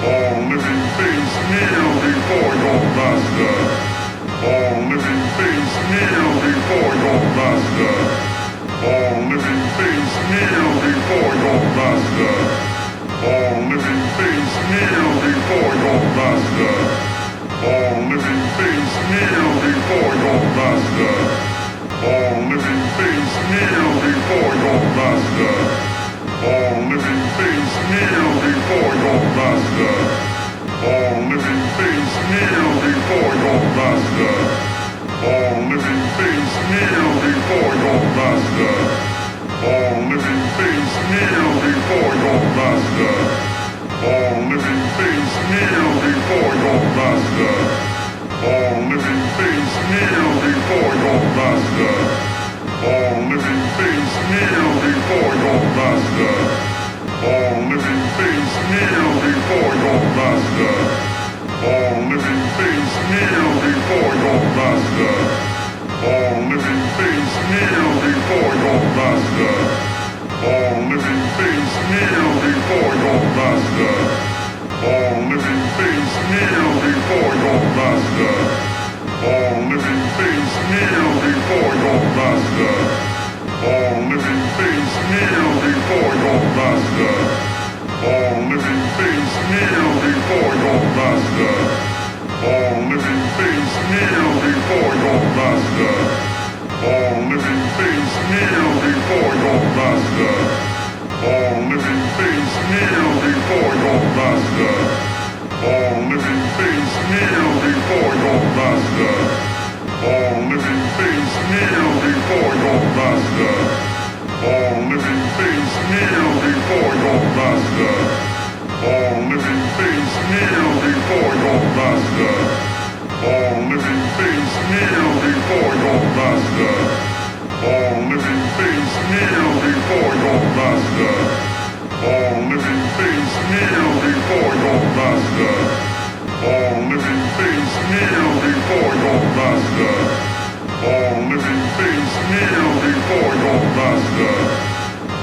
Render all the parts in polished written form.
All living things kneel before your master. All living things kneel before your master. All living things kneel before your master. All living things kneel before your master. All living things kneel before your master. All living things kneel before your master. All living things kneel before your master. All living things kneel before your master. All living things kneel before your master. All living things kneel before your master. All living things kneel before your master. All living things kneel before your master. All living things kneel before your master. All living things kneel before your master. All living things kneel before your master. All living things kneel before your master. All living things kneel before your master. All living things kneel before your master. All living things kneel before your master. All living things kneel before your master. All living things kneel before your master. All living things kneel before your master. All living things kneel before your master. All living things kneel before your master. All living things kneel before your master. All living things kneel before your master. All living things kneel before your master. All living things kneel before your master. All living things kneel before your master. All living things kneel before your master. All living things kneel before your master. All living things kneel before your master. All living things kneel before your master.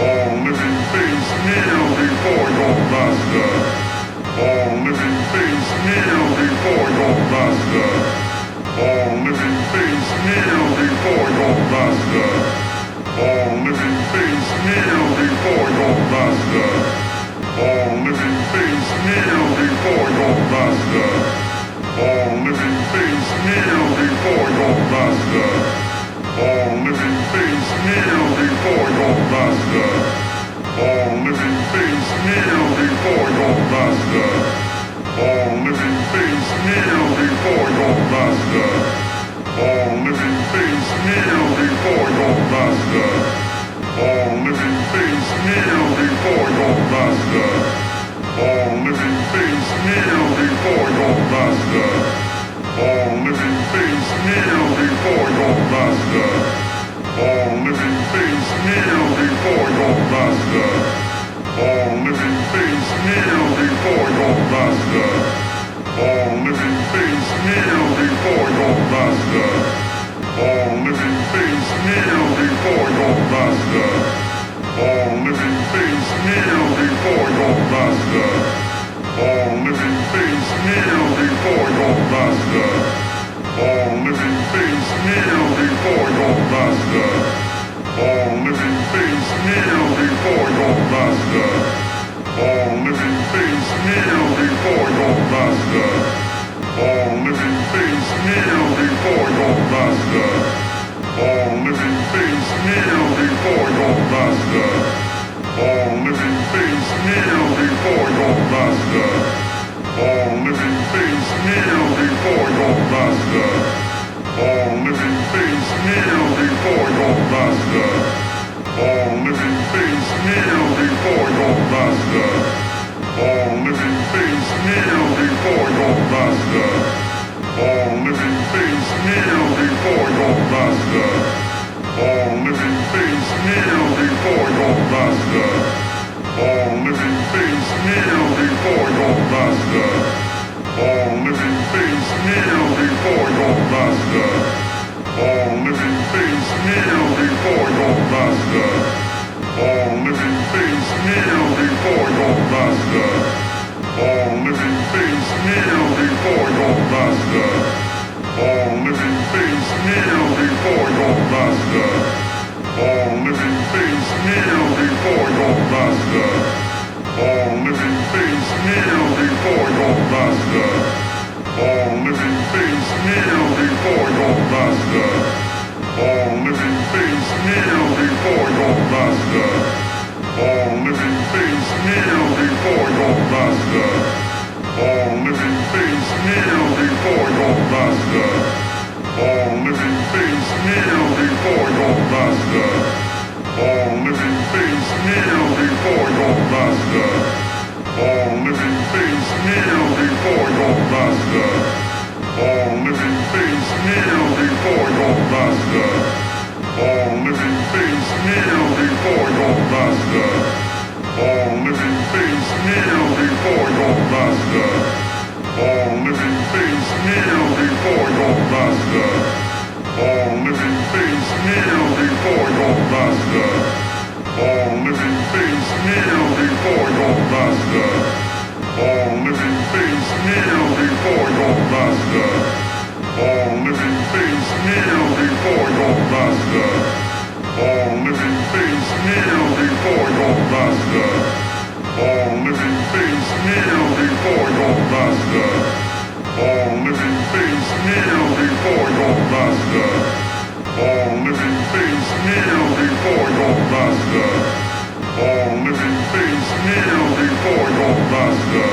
All living things kneel before your master. All living things kneel before your master. All living things kneel before your master. All living things kneel before your master. All living things kneel before your master. All living things kneel before your master. All living things kneel before your master. All living things kneel before your master. All living things kneel before your master. All living things kneel before your master. All living things kneel before your master. All living things kneel before your master. All living things kneel before your master. All living things kneel before your master. All living things kneel before your master. All living things kneel before your master. All living things kneel before your master. All living things kneel before your master. All living things kneel before your master. All living things kneel before your master. All living things kneel before your master. All living things kneel before your master. All living things kneel before your master. All living things kneel before your master. All living things kneel before your master. All living things kneel before your master. All living things kneel before your master. All living things kneel before your master. All living things kneel before your master. All living things kneel before your master. All living things kneel before your master. All living things kneel before your master. All living things kneel before your master. All living things kneel before your master. All living things kneel before your master. All living master. All living things kneel before your master. All living things kneel before your master. All living things kneel before your master. All living things kneel before your master. All living things kneel before your master. All living things kneel before your master. All living things kneel before your master. All living things kneel before your master. All living things kneel before your master. All living things kneel before your master. All living things kneel before your master. All living things kneel before your master. All living things kneel before your master. All living things kneel before your master. All living things kneel before your master. All living things kneel before your master. All living things kneel before your master. All living things kneel before your master. All living things kneel before your master. All living things kneel before your master. All living things kneel before your master. All living things kneel before your master.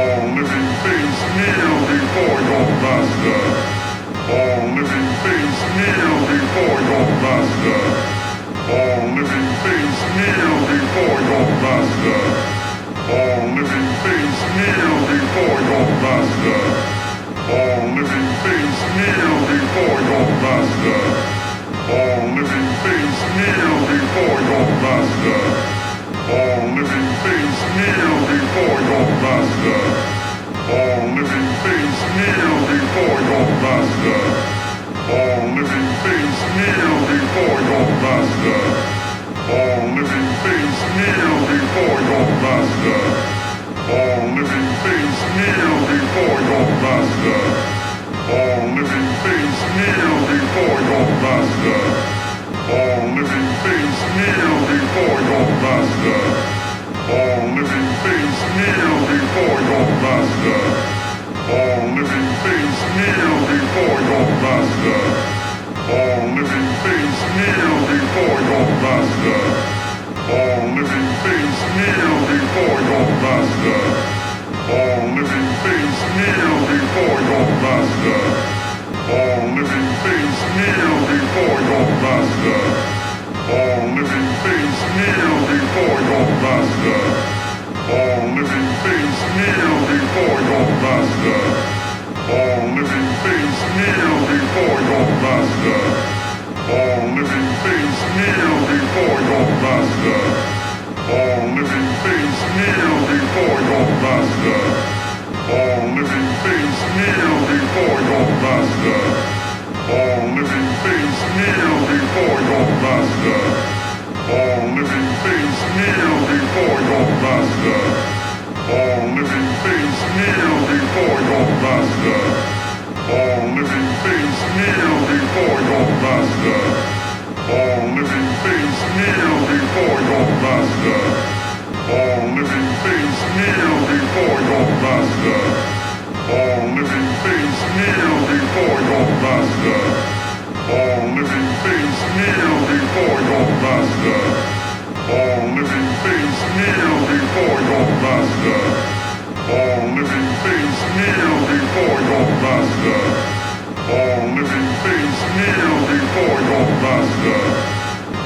All living things kneel before your master. All living things kneel before your master. All living things kneel before your master. All living things kneel before your master. All living things kneel before your master. All living things kneel before your master. All living things kneel before your master. All living things kneel before your master. All living things kneel before your master. All living things kneel before your master. All living things kneel before your master. All living things kneel before your master. All living things kneel before your master. All living things kneel before your master. All living things kneel before your master. All living things kneel before your master. All living things kneel before your master. All living things kneel before your master. All living things kneel before your master. All living things kneel before your master. All living things kneel before your master. All living things kneel before your master. All living things kneel before your master. All living things kneel before your master. All living things kneel before your master. All living things kneel before your master. All living things kneel before your master. All living things kneel before your master. All living things kneel before your master. All living things kneel before your master. All living things kneel before your master. All living things kneel before your master. All living things kneel before your master. All living things kneel before your master. All living things kneel before your master. All living things kneel before your master.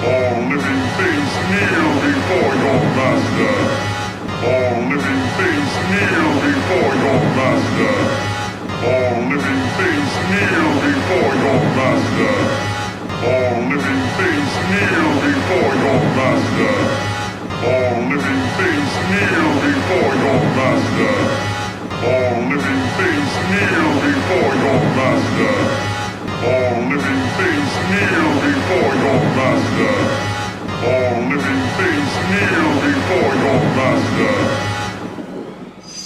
All living things kneel before your master. All living things kneel before your master. All living things kneel before your master. All living things kneel before your master. All living things kneel before your